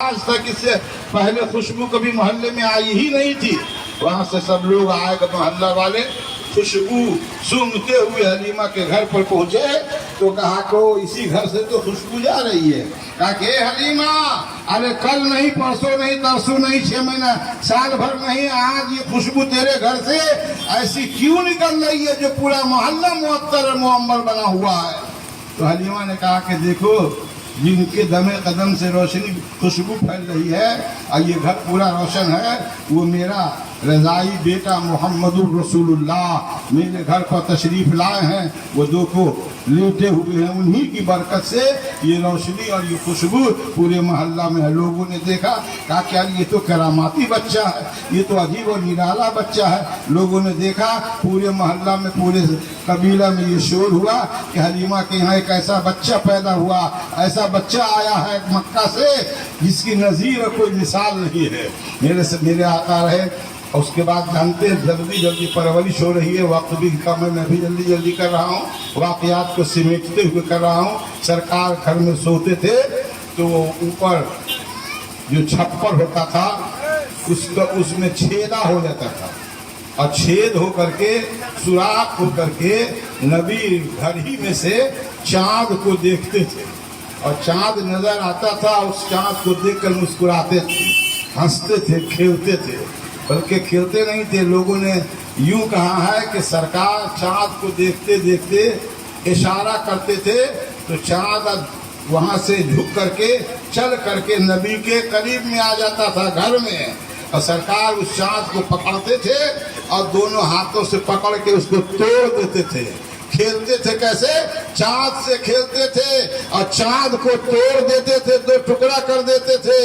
آج تک اس سے پہلے خوشبو کبھی محلے میں آئی ہی نہیں تھی. وہاں سے سب لوگ آئے کہ محلہ والے خوشبو سونگھتے ہوئے حلیمہ کے گھر پر پہنچے تو کہا کہ اسی گھر سے تو خوشبو جا رہی ہے. کہا کہ اے حلیمہ، ارے کل نہیں، پرسوں نہیں، ترسوں نہیں، 6 مہینہ، سال بھر نہیں، آج یہ خوشبو تیرے گھر سے ایسی کیوں نکل رہی ہے جو پورا محلہ معطر اور معمر بنا ہوا ہے؟ تو حلیمہ نے کہا کہ دیکھو، جن کے دم قدم سے روشنی خوشبو پھیل رہی ہے اور یہ گھر پورا روشن ہے، وہ میرا رضائی بیٹا محمد الرسول اللہ میرے گھر پر تشریف لائے ہیں. وہ دو کو لیٹے ہوئے ہیں، انہی کی برکت سے یہ روشنی اور یہ خوشبو پورے محلہ میں ہے. لوگوں نے دیکھا، کہا کہ یہ تو کراماتی بچہ ہے، یہ تو عجیب و نرالا بچہ ہے. لوگوں نے دیکھا، پورے محلہ میں، پورے قبیلہ میں یہ شور ہوا کہ حلیمہ کے یہاں ایک ایسا بچہ پیدا ہوا، ایسا بچہ آیا ہے مکہ سے جس کی نظیر اور کوئی مثال نہیں ہے. میرے آقا رہے. اس کے بعد جانتے ہیں جلدی جلدی پرورش ہو رہی ہے، وقت بھی کم ہے، میں بھی جلدی جلدی کر رہا ہوں، واقعات کو سمیٹتے ہوئے کر رہا ہوں. سرکار گھر میں سوتے تھے تو اوپر جو چھپر ہوتا تھا اس میں چھیدا ہو جاتا تھا، اور چھید ہو کر کے، سوراخ ہو کر کے نبی گھر ہی میں سے چاند کو دیکھتے تھے، اور چاند نظر آتا تھا. اس چاند کو دیکھ کر مسکراتے تھے، ہنستے تھے، کھیلتے تھے. بلکہ کھیلتے نہیں تھے، لوگوں نے یوں کہا ہے کہ سرکار چاند کو دیکھتے دیکھتے اشارہ کرتے تھے تو چاند وہاں سے جھک کر کے چل کر کے نبی کے قریب میں آ جاتا تھا گھر میں، اور سرکار اس چاند کو پکڑتے تھے اور دونوں ہاتھوں سے پکڑ کے اس کو توڑ دیتے تھے. کھیلتے تھے کیسے؟ چاند سے کھیلتے تھے اور چاند کو توڑ دیتے تھے، 2 ٹکڑا کر دیتے تھے.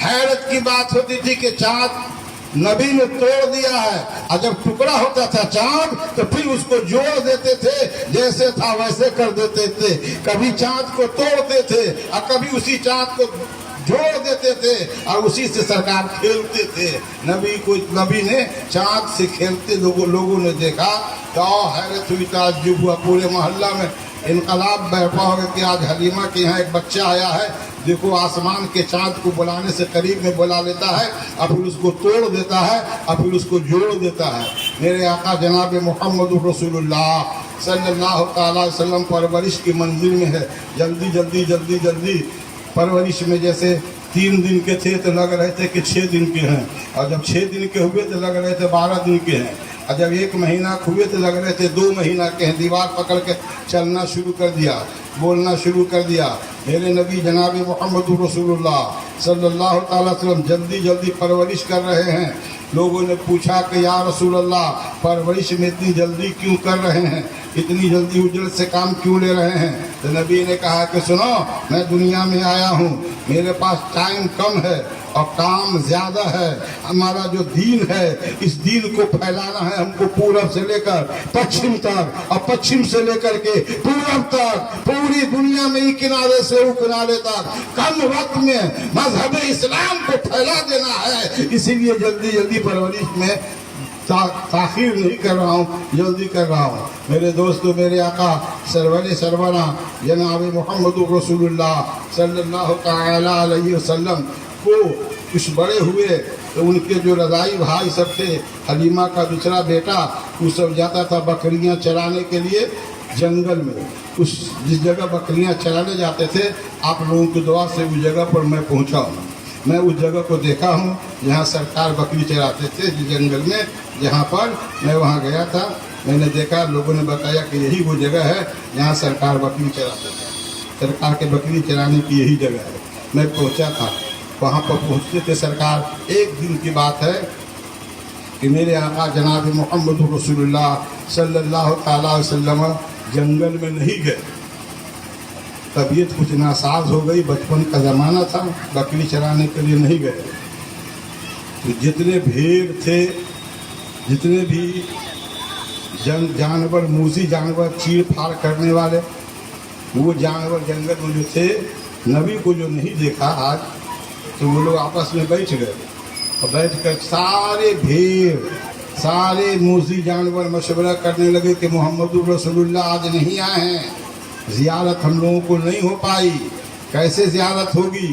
حیرت کی بات ہوتی تھی کہ چاند نبی نے توڑ دیا ہے، اور جب ٹکڑا ہوتا تھا چاند تو پھر اس کو جوڑ دیتے تھے، جیسے تھا ویسے کر دیتے تھے. کبھی چاند کو توڑتے تھے اور کبھی اسی چاند کو جوڑ دیتے تھے اور اسی سے سرکار کھیلتے تھے. نبی نے چاند سے کھیلتے لوگوں نے دیکھا تو حیرت ہوئی، تعجب ہوا. پورے محلہ میں انقلاب برپا ہو گیا کہ آج حلیمہ کے یہاں ایک بچہ آیا ہے، دیکھو آسمان کے چاند کو بلانے سے قریب میں بلا لیتا ہے اور پھر اس کو توڑ دیتا ہے اور پھر اس کو جوڑ دیتا ہے. میرے آقا جناب محمد رسول اللہ صلی اللہ تعالی وسلم پرورش کی منزل میں ہے. جلدی جلدی جلدی جلدی پرورش میں جیسے 3 دن کے تھے تو لگ رہے تھے کہ 6 دن کے ہیں، اور جب 6 دن کے ہوئے تو لگ رہے تھے 12 دن کے ہیں، اور جب 1 مہینہ ہوئے تو لگ رہے تھے 2 مہینہ کے ہیں. دیوار پکڑ کے چلنا شروع کر دیا، بولنا شروع کر دیا. میرے نبی جناب محمد رسول اللہ صلی اللہ تعالی وسلم جلدی جلدی پرورش کر رہے ہیں. لوگوں نے پوچھا کہ یا رسول اللہ، پرورش میں اتنی جلدی کیوں کر رہے ہیں، اتنی جلدی اجرت سے کام کیوں لے رہے ہیں؟ تو نبی نے کہا کہ سنو، میں دنیا میں آیا ہوں، میرے پاس ٹائم کم ہے اور کام زیادہ ہے. ہمارا جو دین ہے، اس دین کو پھیلانا ہے ہم کو پورب سے لے کر پچھم تک، اور پچھم سے لے کر کے پورب تک، پوری دنیا میں ایک کنارے سے وہ کنارے تک کم وقت میں مذہب اسلام کو پھیلا دینا ہے. اسی لیے جلدی جلدی پرورش میں تاخیر نہیں کر رہا ہوں، جلدی کر رہا ہوں. میرے دوستو، میرے آقا سرورہ جناب محمد رسول اللہ صلی اللہ تعالی علیہ وسلم کو کچھ بڑے ہوئے تو ان کے جو رضائی بھائی سب تھے، حلیمہ کا دوسرا بیٹا، وہ سب جاتا تھا بکریاں چرانے کے لیے جنگل میں. جس جگہ بکریاں چرانے جاتے تھے، آپ لوگوں کی دعا سے اس جگہ پر میں پہنچا ہوں. میں اس جگہ کو دیکھا ہوں جہاں سرکار بکری چراتے تھے، جس جنگل میں، جہاں پر میں وہاں گیا تھا. میں نے دیکھا، لوگوں نے بتایا کہ یہی وہ جگہ ہے جہاں سرکار بکری چراتے تھے. سرکار کے بکری چرانے کی یہی جگہ ہے. میں پہنچا تھا، وہاں پر پہنچتے تھے سرکار. ایک دن کی بات ہے کہ میرے آقا جناب محمد رسول اللہ صلی اللہ تعالی وسلم جنگل میں نہیں گئے. طبیعت کچھ ناساز ہو گئی، بچپن کا زمانہ تھا، بکری چرانے کے لیے نہیں گئے. تو جتنے بھیڑ تھے، جتنے بھی جانور، موذی جانور، چیر پھاڑ کرنے والے، وہ جانور جنگل میں جو تھے، نبی کو جو نہیں دیکھا آج، تو وہ لوگ آپس میں بیٹھ گئے، اور بیٹھ کر سارے بھیڑ، سارے موذی جانور مشورہ کرنے لگے کہ محمد رسول اللہ آج نہیں آئے ہیں، زیارت ہم لوگوں کو نہیں ہو پائی. کیسے زیارت ہوگی؟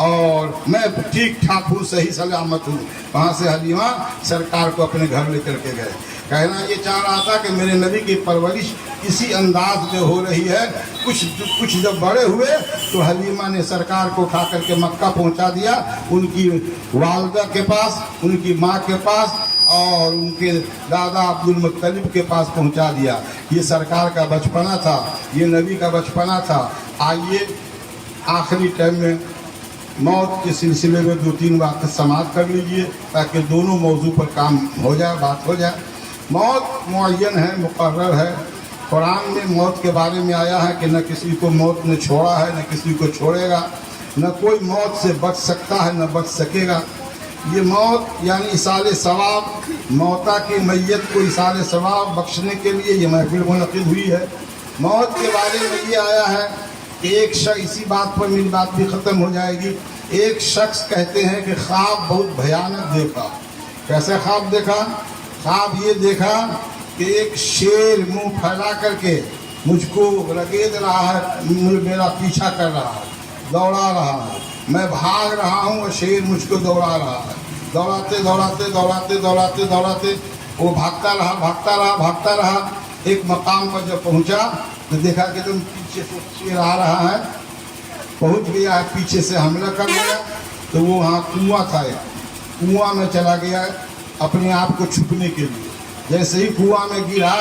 اور میں ٹھیک ٹھاک ہوں، صحیح سلامت ہوں۔ وہاں سے حلیمہ سرکار کو اپنے گھر لے کر کے گئے۔ کہنا یہ چاہ رہا تھا کہ میرے نبی کی پرورش اسی انداز میں ہو رہی ہے۔ کچھ جب بڑے ہوئے تو حلیمہ نے سرکار کو اٹھا کر کے مکہ پہنچا دیا، ان کی والدہ کے پاس، ان کی ماں کے پاس اور ان کے دادا عبد المطلب کے پاس پہنچا دیا۔ یہ سرکار کا بچپنا تھا، یہ نبی کا بچپنا تھا۔ آئیے آخری ٹائم میں موت کے سلسلے میں 2-3 باتیں سماعت کر لیجئے تاکہ دونوں موضوع پر کام ہو جائے، بات ہو جائے۔ موت معین ہے، مقرر ہے۔ قرآن میں موت کے بارے میں آیا ہے کہ نہ کسی کو موت نے چھوڑا ہے، نہ کسی کو چھوڑے گا، نہ کوئی موت سے بچ سکتا ہے، نہ بچ سکے گا۔ یہ موت یعنی ایصال ثواب، موتا کی میت کو ایصال ثواب بخشنے کے لیے یہ محفل منعقد ہوئی ہے۔ موت کے بارے میں یہ آیا ہے کہ ایک شخص، اسی بات پر میری بات بھی ختم ہو جائے گی، ایک شخص کہتے ہیں کہ خواب بہت بھیانک دیکھا۔ کیسے خواب دیکھا؟ خواب یہ دیکھا کہ ایک شیر منہ پھیلا کر کے مجھ کو رگید رہا ہے، میرا پیچھا کر رہا ہے، دوڑا رہا ہے، میں بھاگ رہا ہوں اور شیر مجھ کو دوڑا رہا ہے۔ دوڑاتے دوڑاتے دوڑاتے دوڑاتے دوڑاتے وہ بھاگتا رہا۔ ایک مقام پر جب پہنچا تو دیکھا کہ تم پیچھے سے شیر آ رہا ہے، پہنچ گیا ہے، پیچھے سے حملہ کر لیا۔ تو وہ وہاں کنواں تھا، ایک کنواں میں چلا گیا اپنے آپ کو چھپنے کے لیے۔ جیسے ہی کنواں میں گرا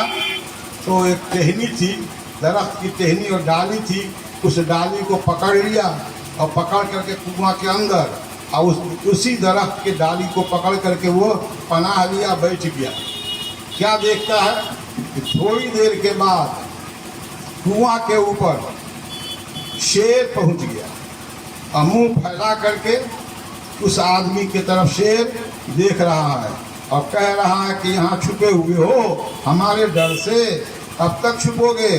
تو ایک ٹہنی تھی، درخت کی ٹہنی اور ڈالی تھی، اس ڈالی کو پکڑ لیا اور پکڑ کر کے کنواں کے اندر، اور اسی درخت کے ڈالی کو پکڑ کر کے وہ پناہ لیا، بیٹھ گیا۔ کیا دیکھتا ہے کہ تھوڑی دیر کے بعد کنواں کے اوپر شیر پہنچ گیا اور منہ پھیلا کر کے اس آدمی کی طرف شیر دیکھ رہا ہے اور کہہ رہا ہے کہ یہاں چھپے ہوئے ہو ہمارے ڈر سے، اب تک چھپو گے؟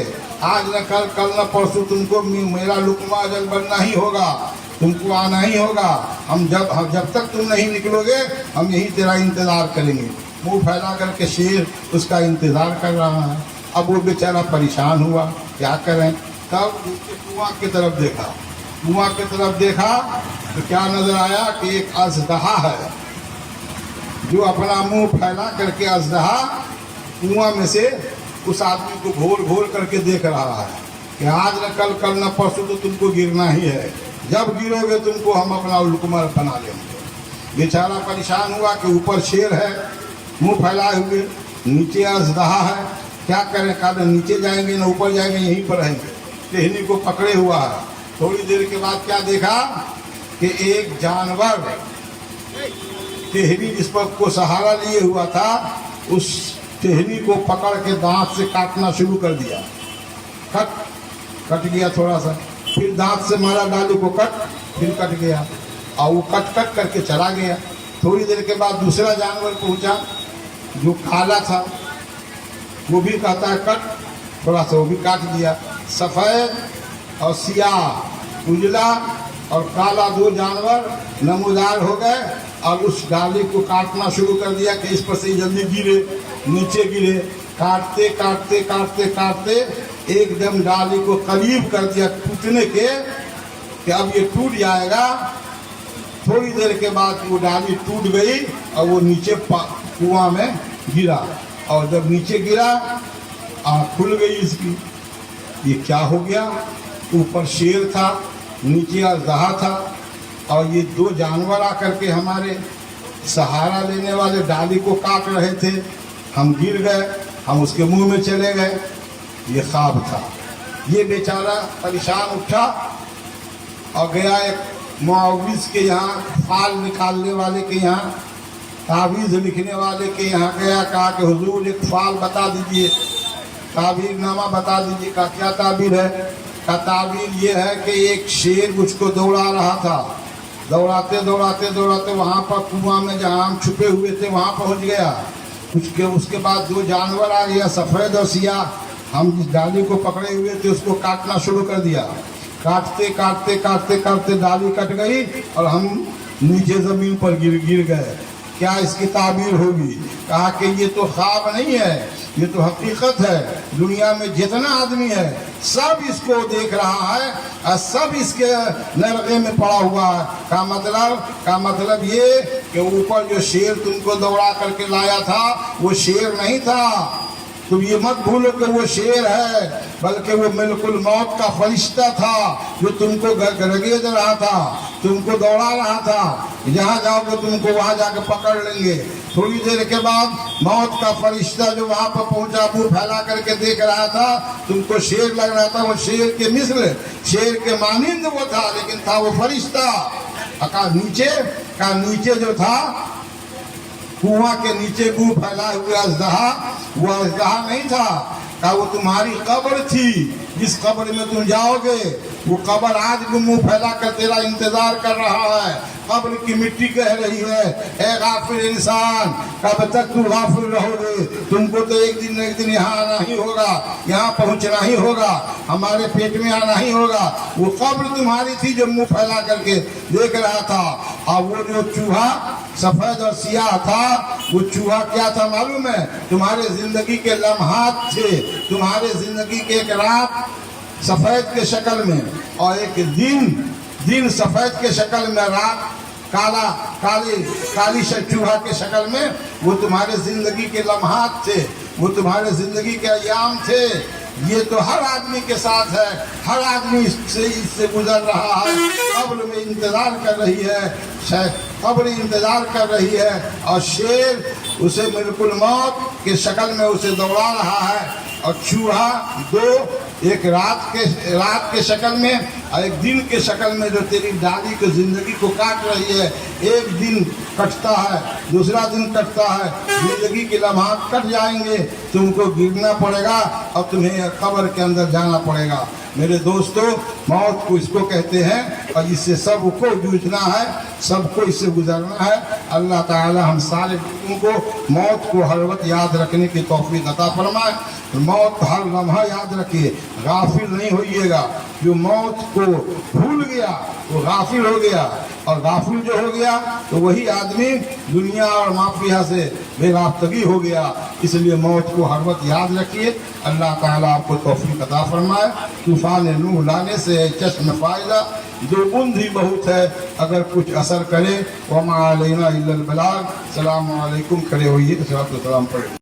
آج نہ کل، کل نہ پرسوں تم کو میرا لقمہ اجل بننا ہی ہوگا، تم کو آنا ہی ہوگا۔ ہم جب تک تم نہیں نکلو گے ہم یہی تیرا انتظار کریں گے۔ منہ پھیلا کر کے شیر اس کا انتظار کر رہا ہے۔ اب وہ بیچارہ پریشان ہوا، کیا کریں؟ تب کنواں کی طرف دیکھا، کنواں کی طرف دیکھا تو کیا نظر آیا کہ ایک اژدہا ہے جو اپنا منہ پھیلا کر کے اژدہا کنواں میں سے اس آدمی کو گھور گھور کر کے دیکھ رہا ہے کہ آج نہ کل، کل نہ پرسوں تو تم کو گرنا ہی ہے، جب گرو گے تم کو ہم اپنا لقمہ بنا لیں گے۔ بیچارہ پریشان ہوا کہ اوپر شیر ہے منہ پھیلائے ہوئے، نیچے اژدہا ہے، کیا کریں؟ کہا نیچے جائیں گے نہ اوپر جائیں گے، یہیں پر رہیں گے۔ ٹہنی کو پکڑے ہوا ہے۔ تھوڑی دیر کے بعد کیا دیکھا کہ ایک جانور ٹہنی جس پر کو سہارا لیے ہوا تھا، اس ٹہنی کو پکڑ کے دانت سے کاٹنا شروع کر دیا۔ کٹ گیا تھوڑا سا، پھر دانت سے مارا ڈالی کو، پھر کٹ گیا، اور وہ کٹ کر کے چلا گیا۔ تھوڑی دیر کے بعد دوسرا جانور پہنچا جو کالا تھا، وہ بھی کہتا ہے کٹ، تھوڑا سا وہ بھی کاٹ دیا۔ سفید اور سیاہ، اجلا اور کالا، 2 جانور نمودار ہو گئے اور اس ڈالی کو کاٹنا شروع کر دیا کہ اس پر سے جلدی گرے، نیچے گرے۔ کاٹتے کاٹتے کاٹتے کاٹتے ایک دم ڈالی کو قریب کر دیا ٹوٹنے کے کہ اب یہ ٹوٹ جائے گا۔ تھوڑی دیر کے بعد وہ ڈالی ٹوٹ گئی اور وہ نیچے کنواں میں گرا، اور جب نیچے گرا آنکھ کھل گئی اس کی۔ یہ کیا ہو گیا؟ اوپر شیر تھا، نیچے اژدہا تھا، اور یہ 2 جانور آ کر کے ہمارے سہارا لینے والے ڈالی کو کاٹ رہے تھے، ہم گر گئے، ہم اس کے منہ میں چلے گئے۔ یہ خواب تھا۔ یہ بیچارہ پریشان اٹھا اور گیا ایک معوذ کے یہاں، فال نکالنے والے کے یہاں، تعویذ لکھنے والے کے یہاں گیا، کہا کہ حضور ایک فال بتا دیجئے، تعبیر نامہ بتا دیجئے۔ کہا کیا تعبیر ہے؟ کہا تعبیر یہ ہے کہ ایک شیر مجھ کو دوڑا رہا تھا، دوڑاتے دوڑاتے دوڑاتے وہاں پر کنواں میں جہاں ہم چھپے ہوئے تھے وہاں پہنچ گیا۔ اس کے بعد 2 جانور آ گیا، سفید اور سیاہ، ہم جس ڈالی کو پکڑے ہوئے تھے اس کو کاٹنا شروع کر دیا۔ کاٹتے کاٹتے کاٹتے کاٹتے ڈالی کٹ گئی اور ہم نیچے زمین پر گر گئے۔ کیا اس کی تعبیر ہوگی؟ کہا کہ یہ تو خواب نہیں ہے، یہ تو حقیقت ہے۔ دنیا میں جتنا آدمی ہے سب اس کو دیکھ رہا ہے اور سب اس کے نرغے میں پڑا ہوا ہے۔ کا مطلب یہ کہ اوپر جو شیر تم کو دوڑا کر کے لایا تھا وہ شیر نہیں تھا، تم یہ مت بھولو کہ وہ شیر ہے، بلکہ وہ ملک الموت کا فرشتہ تھا جو تم کو رگید رہا تھا، تم کو دوڑا رہا تھا۔ جہاں جاؤ گے تم کو وہاں جا کے پکڑ لیں گے۔ تھوڑی دیر کے بعد موت کا فرشتہ جو وہاں پر پہنچا منہ پھیلا کر کے دیکھ رہا تھا، تم کو شیر لگ رہا تھا، وہ شیر کے مثل، شیر کے مانند وہ تھا، لیکن تھا وہ فرشتہ۔ نیچے جو تھا کنواں کے نیچے منہ پھیلائے ہوئے اژدہا، وہ اژدہا نہیں تھا، کہ وہ تمہاری قبر تھی جس قبر میں تم جاؤ گے۔ وہ قبر آج بھی منہ پھیلا کر تیرا انتظار کر رہا ہے۔ قبر کی مٹی کہہ رہی ہے، اے غافل انسان، کب تک تو غافل رہو گے؟ تم کو تو ایک دن یہاں آنا ہی ہوگا، یہاں پہنچنا ہی ہوگا، ہمارے پیٹ میں آنا ہی ہوگا۔ وہ قبر تمہاری تھی جو منہ پھیلا کر کے دیکھ رہا تھا۔ اور وہ جو چوہا سفید اور سیاہ تھا، وہ چوہا کیا تھا معلوم ہے؟ تمہارے زندگی کے لمحات تھے، تمہارے زندگی کے ایک رات سفید کے شکل میں اور ایک دن سفید کے شکل میں، رات کالی چوہا کے شکل میں، وہ تمہارے زندگی کے لمحات تھے، وہ تمہارے زندگی کے ایام تھے۔ یہ تو ہر آدمی کے ساتھ ہے، ہر آدمی اس سے گزر رہا ہے۔ قبر میں انتظار کر رہی ہے، قبر انتظار کر رہی ہے، اور شیر اسے ملک الموت کے شکل میں اسے دوڑا رہا ہے، اور چوہا ایک رات کے شکل میں اور ایک دن کے شکل میں جو تیری ڈالی کی زندگی کو کاٹ رہی ہے۔ ایک دن کٹتا ہے، دوسرا دن کٹتا ہے، زندگی کے لمحات کٹ جائیں گے، تم کو گرنا پڑے گا اور تمہیں قبر کے اندر جانا پڑے گا۔ میرے دوستو، موت کو اس کو کہتے ہیں، اور اس سے سب کو جوجھنا ہے، سب کو اس سے گزرنا ہے۔ اللہ تعالی ہم سارے لوگوں کو موت کو ہر وقت یاد رکھنے کی توفیق عطا فرمائے۔ موت ہر لمحہ یاد رکھیے، غافل نہیں ہوئیے گا۔ جو موت کو بھول گیا وہ غافل ہو گیا، اور غافل جو ہو گیا تو وہی آدمی دنیا اور مافیہ سے بے رابطگی ہو گیا۔ اس لیے موت کو ہر وقت یاد رکھیے۔ اللہ تعالیٰ آپ کو توفیق عطا فرمائے۔ طوفان نوح لانے سے چشم فائدہ دو بند ہی بہت ہے، اگر کچھ اثر کرے۔ وما علینا الا البلاغ۔ السلام علیکم، کھڑے ہوئیے، السلام پڑھیں۔